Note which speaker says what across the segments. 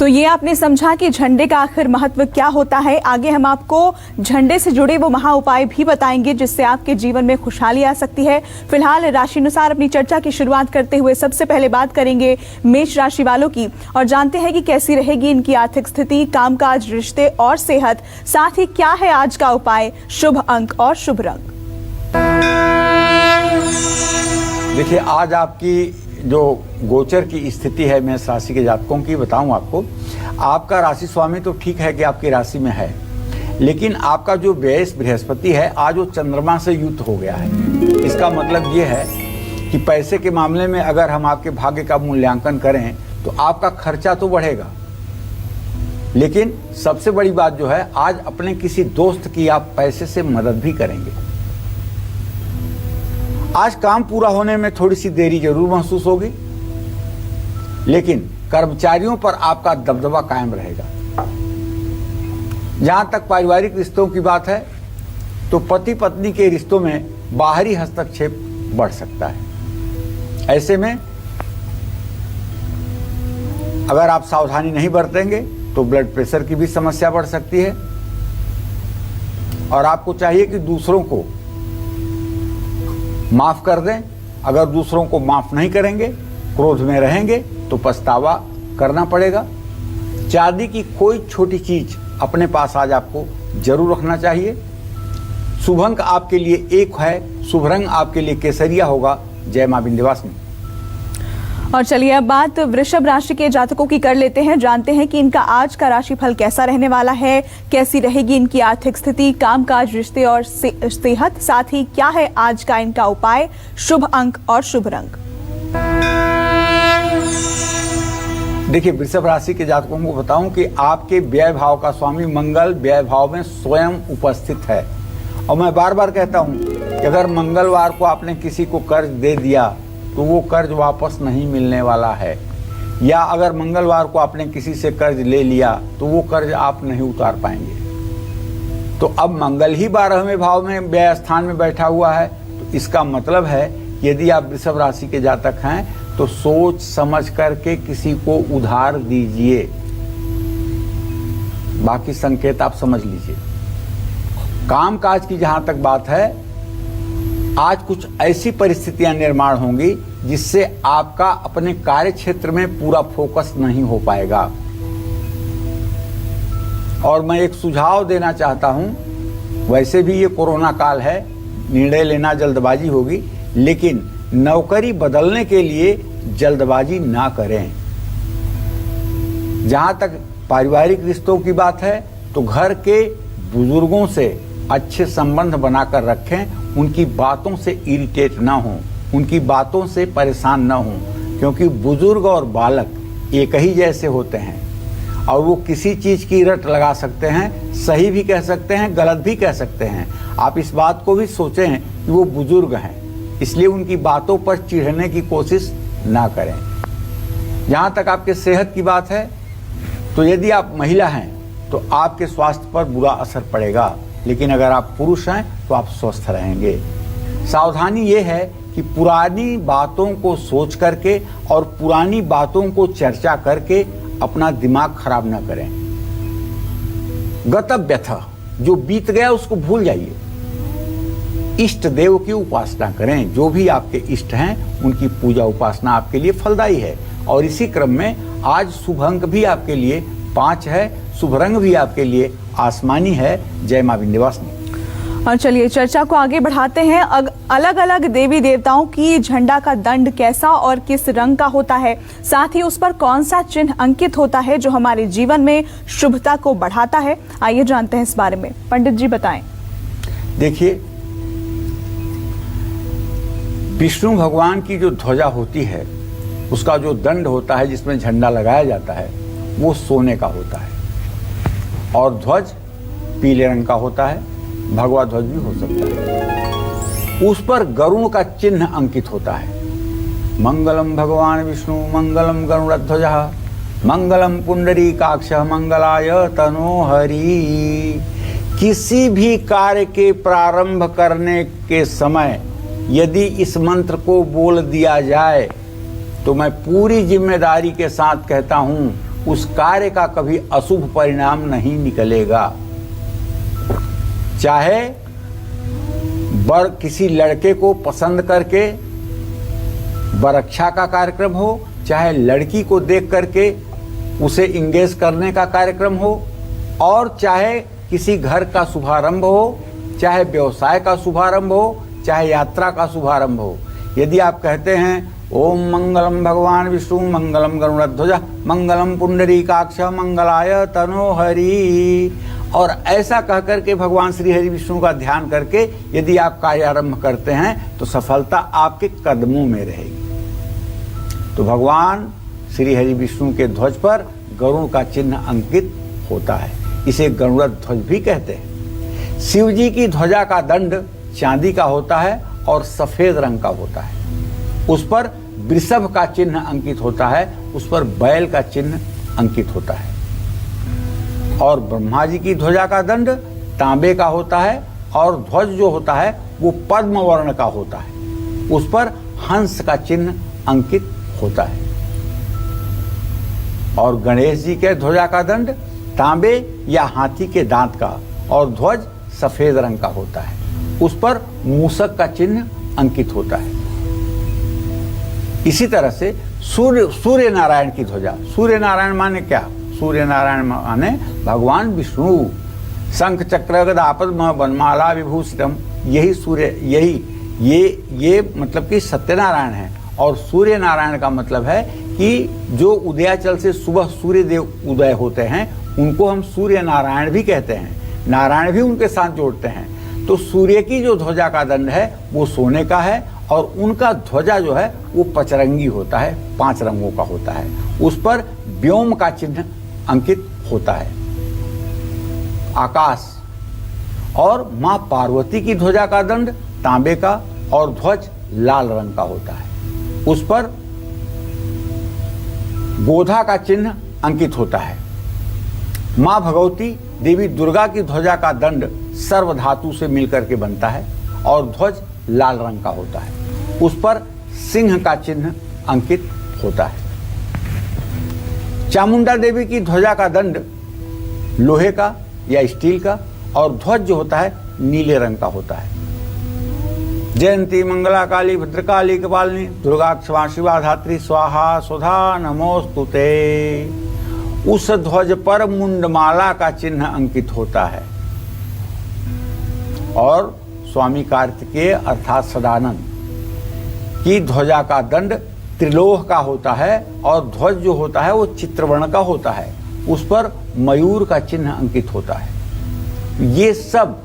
Speaker 1: तो ये आपने समझा कि झंडे का आखिर महत्व क्या होता है। आगे हम आपको झंडे से जुड़े वो महा उपाय भी बताएंगे जिससे आपके जीवन में खुशहाली आ सकती है। फिलहाल राशि अनुसार अपनी चर्चा की शुरुआत करते हुए सबसे पहले बात करेंगे मेष राशि वालों की और जानते हैं कि कैसी रहेगी इनकी आर्थिक स्थिति, कामकाज, रिश्ते और सेहत। साथ ही क्या है आज का उपाय, शुभ अंक और शुभ रंग।
Speaker 2: देखिए, आज आपकी जो गोचर की स्थिति है मेष राशि के जातकों की बताऊं आपको, आपका राशि स्वामी तो ठीक है कि आपकी राशि में है, लेकिन आपका जो व्यय बृहस्पति है आज वो चंद्रमा से युक्त हो गया है। इसका मतलब ये है कि पैसे के मामले में अगर हम आपके भाग्य का मूल्यांकन करें तो आपका खर्चा तो बढ़ेगा, लेकिन सबसे बड़ी बात जो है आज अपने किसी दोस्त की आप पैसे से मदद भी करेंगे। आज काम पूरा होने में थोड़ी सी देरी जरूर महसूस होगी, लेकिन कर्मचारियों पर आपका दबदबा कायम रहेगा। जहां तक पारिवारिक रिश्तों की बात है तो पति पत्नी के रिश्तों में बाहरी हस्तक्षेप बढ़ सकता है। ऐसे में अगर आप सावधानी नहीं बरतेंगे तो ब्लड प्रेशर की भी समस्या बढ़ सकती है और आपको चाहिए कि दूसरों को माफ कर दें। अगर दूसरों को माफ नहीं करेंगे, क्रोध में रहेंगे तो पछतावा करना पड़ेगा। चांदी की कोई छोटी चीज अपने पास आज आपको जरूर रखना चाहिए। शुभ अंक आपके लिए 1 है, शुभ रंग आपके लिए केसरिया होगा। जय मां विंध्यवासिनी।
Speaker 1: और चलिए अब बात वृषभ राशि के जातकों की कर लेते हैं। जानते हैं कि इनका आज का राशिफल कैसा रहने वाला है, कैसी रहेगी इनकी आर्थिक स्थिति, कामकाज, रिश्ते और सेहत। साथ ही क्या है आज का इनका उपाय, शुभ अंक और शुभ रंग।
Speaker 2: देखिए, वृषभ राशि के जातकों को बताऊं कि आपके व्यय भाव का स्वामी मंगल व्यय भाव में स्वयं उपस्थित है। और मैं बार बार कहता हूं कि अगर मंगलवार को आपने किसी को कर्ज दे दिया तो वो कर्ज वापस नहीं मिलने वाला है, या अगर मंगलवार को आपने किसी से कर्ज ले लिया तो वो कर्ज आप नहीं उतार पाएंगे। तो अब मंगल ही 12वें भाव में व्यय स्थान में बैठा हुआ है, तो इसका मतलब है यदि आप वृषभ राशि के जातक हैं तो सोच समझ करके किसी को उधार दीजिए। बाकी संकेत आप समझ लीजिए। कामकाज की जहां तक बात है, आज कुछ ऐसी परिस्थितियां निर्माण होंगी जिससे आपका अपने कार्य क्षेत्र में पूरा फोकस नहीं हो पाएगा। और मैं एक सुझाव देना चाहता हूं, वैसे भी ये कोरोना काल है, निर्णय लेना जल्दबाजी होगी, लेकिन नौकरी बदलने के लिए जल्दबाजी ना करें। जहां तक पारिवारिक रिश्तों की बात है तो घर के बुजुर्गों से अच्छे संबंध बनाकर रखें, उनकी बातों से इरिटेट ना हो, उनकी बातों से परेशान ना हो, क्योंकि बुजुर्ग और बालक एक ही जैसे होते हैं और वो किसी चीज की रट लगा सकते हैं, सही भी कह सकते हैं, गलत भी कह सकते हैं। आप इस बात को भी सोचें कि वो बुजुर्ग हैं, इसलिए उनकी बातों पर चिढ़ने की कोशिश ना करें। जहां तक आपके सेहत की बात है तो यदि आप महिला हैं तो आपके स्वास्थ्य पर बुरा असर पड़ेगा, लेकिन अगर आप पुरुष हैं तो आप स्वस्थ रहेंगे। सावधानी ये है कि पुरानी बातों को सोच करके और पुरानी बातों को चर्चा करके अपना दिमाग खराब ना करें। गतव्यथ, जो बीत गया उसको भूल जाइए। इष्ट देव की उपासना करें, जो भी आपके इष्ट हैं उनकी पूजा उपासना आपके लिए फलदायी है। और इसी क्रम में आज शुभ अंक भी आपके लिए 5 है, शुभ रंग भी आपके लिए आसमानी है। जय मां विंध्यवासिनी।
Speaker 1: और चलिए चर्चा को आगे बढ़ाते हैं। अलग अलग देवी देवताओं की झंडा का दंड कैसा और किस रंग का होता है, साथ ही उस पर कौन सा चिन्ह अंकित होता है जो हमारे जीवन में शुभता को बढ़ाता है, आइए जानते हैं इस बारे में। पंडित जी बताएं।
Speaker 2: देखिए, विष्णु भगवान की जो ध्वजा होती है उसका जो दंड होता है जिसमें झंडा लगाया जाता है वो सोने का होता है और ध्वज पीले रंग का होता है, भगवा ध्वज भी हो सकता है। उस पर गरुड़ का चिन्ह अंकित होता है। मंगलम भगवान विष्णु मंगलम गरुड़ध्वजः मंगलम पुंडरीकाक्षः मंगलाय तनोहरि। किसी भी कार्य के प्रारंभ करने के समय यदि इस मंत्र को बोल दिया जाए तो मैं पूरी जिम्मेदारी के साथ कहता हूं उस कार्य का कभी अशुभ परिणाम नहीं निकलेगा। चाहे वर किसी लड़के को पसंद करके वरक्षा का कार्यक्रम हो, चाहे लड़की को देख करके उसे इंगेज करने का कार्यक्रम हो, और चाहे किसी घर का शुभारंभ हो, चाहे व्यवसाय का शुभारंभ हो, चाहे यात्रा का शुभारंभ हो। यदि आप कहते हैं ओम मंगलम भगवान विष्णु मंगलम गरुड़ध्वज मंगलम पुंडरीकाक्ष मंगलाय तनोहरि, और ऐसा कहकर के भगवान श्री हरि विष्णु का ध्यान करके यदि आप कार्यारंभ करते हैं तो सफलता आपके कदमों में रहेगी। तो भगवान श्री हरि विष्णु के ध्वज पर गरुड़ का चिन्ह अंकित होता है, इसे गरुड़ ध्वज भी कहते हैं। शिव जी की ध्वजा का दंड चांदी का होता है और सफेद रंग का होता है। उस पर वृषभ का चिन्ह अंकित होता है, उस पर बैल का चिन्ह अंकित होता है। और ब्रह्मा जी की ध्वजा का दंड तांबे का होता है और ध्वज जो होता है वो पद्म वर्ण का होता है, उस पर हंस का चिन्ह अंकित होता है। और गणेश जी के ध्वजा का दंड तांबे या हाथी के दांत का और ध्वज सफेद रंग का होता है, उस पर मूषक का चिन्ह अंकित होता है। इसी तरह से सूर्य नारायण की ध्वजा, सूर्य नारायण माने क्या? सूर्य नारायण माने भगवान विष्णु, शंख चक्र गदा पद्म वनमाला विभूषितम, यही सूर्य, ये मतलब कि सत्यनारायण है। और सूर्य नारायण का मतलब है कि जो उदयाचल से सुबह सूर्य देव उदय होते हैं उनको हम सूर्य नारायण भी कहते हैं, नारायण भी उनके साथ जोड़ते हैं। तो सूर्य की जो ध्वजा का दंड है वो सोने का है और उनका ध्वजा जो है वो पचरंगी होता है, 5 रंगों का होता है, उस पर व्योम का चिन्ह अंकित होता है, आकाश। और मां पार्वती की ध्वजा का दंड तांबे का और ध्वज लाल रंग का होता है, उस पर गोधा का चिन्ह अंकित होता है। मां भगवती देवी दुर्गा की ध्वजा का दंड सर्व धातु से मिलकर के बनता है और ध्वज लाल रंग का होता है, उस पर सिंह का चिन्ह अंकित होता है। चामुंडा देवी की ध्वजा का दंड लोहे का या स्टील का और ध्वज जो होता है नीले रंग का होता है। जयंती मंगला काली भद्रकाली कपालिनी दुर्गा क्षमा शिवा धात्री स्वाहा सुधा नमोस्तुते, उस ध्वज पर मुंडमाला का चिन्ह अंकित होता है। और स्वामी कार्तिकेय अर्थात सदानंद की ध्वजा का दंड त्रिलोह का होता है और ध्वज जो होता है वो चित्रवर्ण का होता है, उस पर मयूर का चिन्ह अंकित होता है। ये सब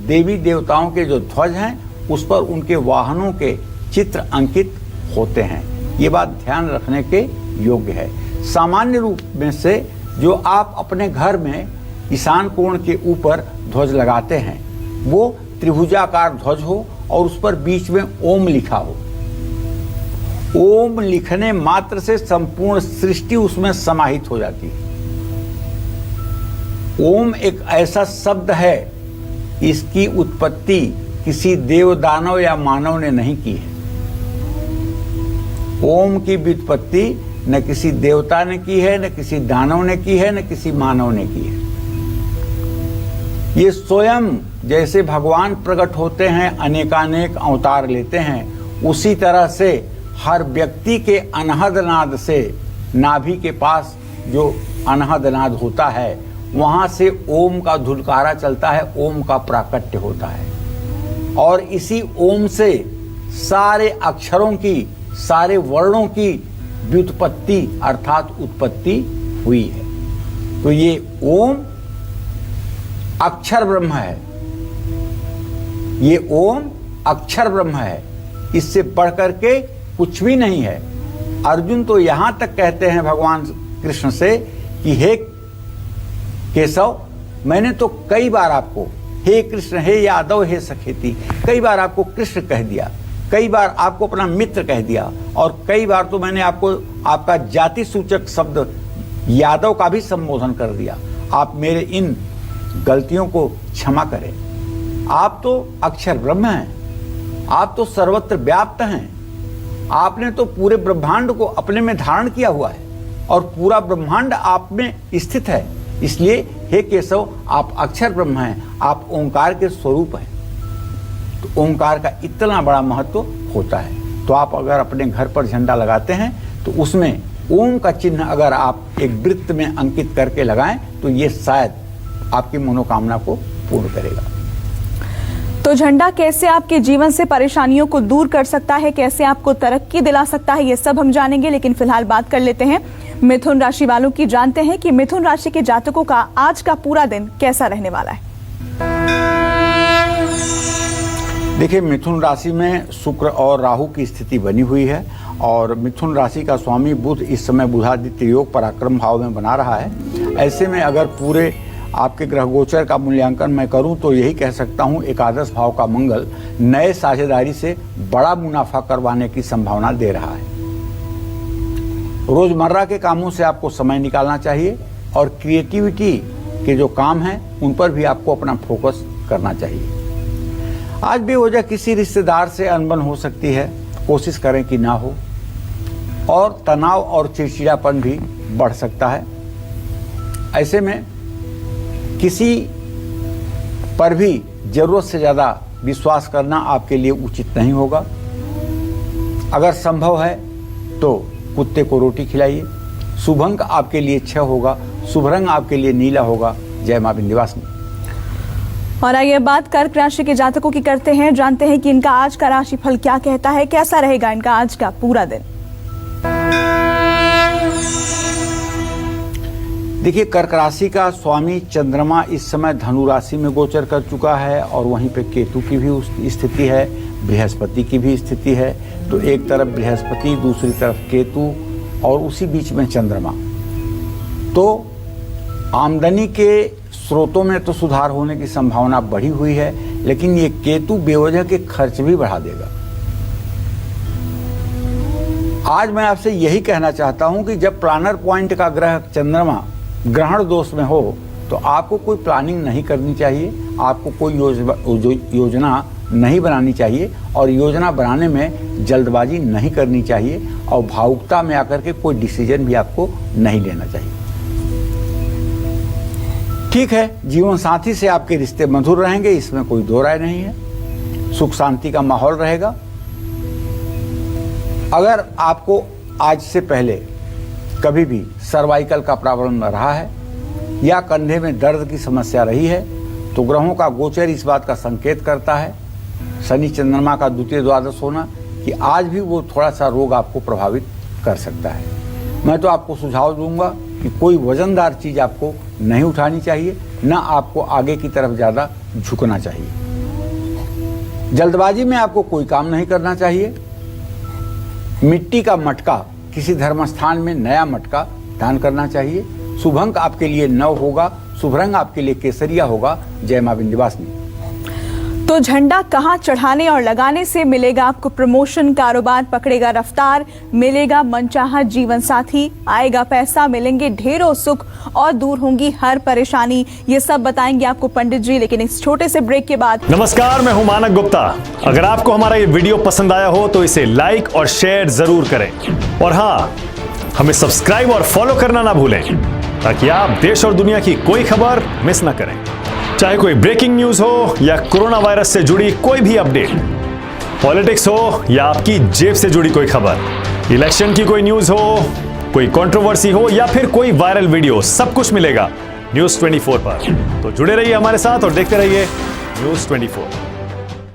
Speaker 2: देवी देवताओं के जो ध्वज हैं उस पर उनके वाहनों के चित्र अंकित होते हैं। ये बात ध्यान रखने के योग्य है। सामान्य रूप में से जो आप अपने घर में ईशान कोण के ऊपर ध्वज लगाते हैं वो त्रिभुजाकार ध्वज हो और उस पर बीच में ओम लिखा हो। ओम लिखने मात्र से संपूर्ण सृष्टि उसमें समाहित हो जाती है। ओम एक ऐसा शब्द है, इसकी उत्पत्ति किसी देव दानव या मानव ने नहीं की है। ओम की व्युत्पत्ति न किसी देवता ने की है, न किसी दानव ने की है, न किसी मानव ने की है। ये स्वयं जैसे भगवान प्रकट होते हैं, अनेकानेक अवतार लेते हैं, उसी तरह से हर व्यक्ति के अनहद नाद से, नाभि के पास जो अनहद नाद होता है वहां से ओम का धुलकारा चलता है, ओम का प्राकट्य होता है। और इसी ओम से सारे अक्षरों की, सारे वर्णों की व्युत्पत्ति अर्थात उत्पत्ति हुई है। तो ये ओम अक्षर ब्रह्म है, ये ओम अक्षर ब्रह्म है, इससे बढ़कर के कुछ भी नहीं है। अर्जुन तो यहां तक कहते हैं भगवान कृष्ण से कि हे केशव, मैंने तो कई बार आपको हे कृष्ण, हे यादव, हे सखेती, कई बार आपको कृष्ण कह दिया, कई बार आपको अपना मित्र कह दिया और कई बार तो मैंने आपको आपका जाति सूचक शब्द यादव का भी संबोधन कर दिया। आप मेरे इन गलतियों को क्षमा करें। आप तो अक्षर ब्रह्म हैं, आप तो सर्वत्र व्याप्त हैं, आपने तो पूरे ब्रह्मांड को अपने में धारण किया हुआ है। और पूरा ब्रह्मांड आप में स्थित है। इसलिए हे केशव, आप अक्षर ब्रह्म हैं, आप ओंकार के स्वरूप हैं। तो ओंकार का इतना बड़ा महत्व होता है। तो आप अगर अपने घर पर झंडा लगाते हैं तो उसमें ओम का चिन्ह अगर आप एक वृत्त में अंकित करके लगाएं तो ये शायद आपकी मनोकामना को पूर्ण करेगा।
Speaker 1: तो झंडा कैसे आपके जीवन से परेशानियों को दूर कर सकता है, कैसे आपको तरक्की दिला सकता है, ये सब हम जानेंगे। लेकिन फिलहाल बात कर लेते हैं मिथुन राशि वालों की। जानते हैं कि मिथुन राशि के जातकों का आज का पूरा दिन कैसा रहने वाला है।
Speaker 2: देखिए, मिथुन राशि में शुक्र और राहु की स्थिति बनी हुई है और मिथुन राशि का स्वामी बुध इस समय बुधादित्य योग पराक्रम भाव में बना रहा है। ऐसे में अगर पूरे आपके ग्रह गोचर का मूल्यांकन मैं करूं तो यही कह सकता हूं, एकादश भाव का मंगल नए साझेदारी से बड़ा मुनाफा करवाने की संभावना दे रहा है। रोजमर्रा के कामों से आपको समय निकालना चाहिए और क्रिएटिविटी के जो काम हैं उन पर भी आपको अपना फोकस करना चाहिए। आज बेवजह किसी रिश्तेदार से अनबन हो सकती है, कोशिश करें कि ना हो। और तनाव और चिड़चिड़ापन भी बढ़ सकता है। ऐसे में किसी पर भी जरूरत से ज़्यादा विश्वास करना आपके लिए उचित नहीं होगा। अगर संभव है तो कुत्ते को रोटी खिलाइए। शुभ अंक आपके लिए 6 होगा, शुभ रंग आपके लिए नीला होगा। जय मां विंध्यवासिनी।
Speaker 1: और आइए बात कर्क राशि के जातकों की करते हैं। जानते हैं कि इनका आज का राशिफल क्या कहता है, कैसा रहेगा इनका आज का पूरा दिन।
Speaker 2: देखिए, कर्क राशि का स्वामी चंद्रमा इस समय धनु राशि में गोचर कर चुका है और वहीं पे केतु की भी स्थिति है, बृहस्पति की भी स्थिति है। तो एक तरफ बृहस्पति, दूसरी तरफ केतु और उसी बीच में चंद्रमा। तो आमदनी के स्रोतों में तो सुधार होने की संभावना बढ़ी हुई है, लेकिन ये केतु बेवजह के खर्च भी बढ़ा देगा। आज मैं आपसे यही कहना चाहता हूं कि जब प्लानर पॉइंट का ग्रह चंद्रमा ग्रहण दोष में हो तो आपको कोई प्लानिंग नहीं करनी चाहिए, आपको कोई योजना नहीं बनानी चाहिए और योजना बनाने में जल्दबाजी नहीं करनी चाहिए और भावुकता में आकर के कोई डिसीजन भी आपको नहीं लेना चाहिए। ठीक है, जीवन साथी से आपके रिश्ते मधुर रहेंगे, इसमें कोई दो राय नहीं है। सुख शांति का माहौल रहेगा। अगर आपको आज से पहले कभी भी सर्वाइकल का प्रॉब्लम रहा है या कंधे में दर्द की समस्या रही है तो ग्रहों का गोचर इस बात का संकेत करता है, शनि चंद्रमा का द्वितीय द्वादश होना, कि आज भी वो थोड़ा सा रोग आपको प्रभावित कर सकता है। मैं तो आपको सुझाव दूंगा कि कोई वजनदार चीज आपको नहीं उठानी चाहिए, ना आपको आगे की तरफ ज्यादा झुकना चाहिए। जल्दबाजी में आपको कोई काम नहीं करना चाहिए। मिट्टी का मटका, किसी धर्म स्थान में नया मटका दान करना चाहिए। शुभ अंक आपके लिए 9 होगा, शुभ रंग आपके लिए केसरिया होगा। जय मां विंध्यवासिनी।
Speaker 1: तो झंडा कहां चढ़ाने और लगाने से मिलेगा आपको प्रमोशन, कारोबार पकड़ेगा रफ्तार, मिलेगा मनचाहा जीवन साथी, आएगा पैसा, मिलेंगे ढेरों सुख और दूर होंगी हर परेशानी। ये सब बताएंगे आपको पंडित जी, लेकिन इस छोटे से ब्रेक के बाद।
Speaker 3: नमस्कार, मैं हूं मानक गुप्ता। अगर आपको हमारा ये वीडियो पसंद आया हो तो इसे लाइक और शेयर जरूर करें और हाँ, हमें सब्सक्राइब और फॉलो करना ना भूलें ताकि आप देश और दुनिया की कोई खबर मिस ना करें। चाहे कोई ब्रेकिंग न्यूज हो या कोरोना वायरस से जुड़ी कोई भी अपडेट, पॉलिटिक्स हो या आपकी जेब से जुड़ी कोई खबर, इलेक्शन की कोई न्यूज हो, कोई कंट्रोवर्सी हो या फिर कोई वायरल वीडियो, सब कुछ मिलेगा न्यूज़ 24 पर। तो जुड़े रहिए हमारे साथ और देखते रहिए न्यूज़ 24।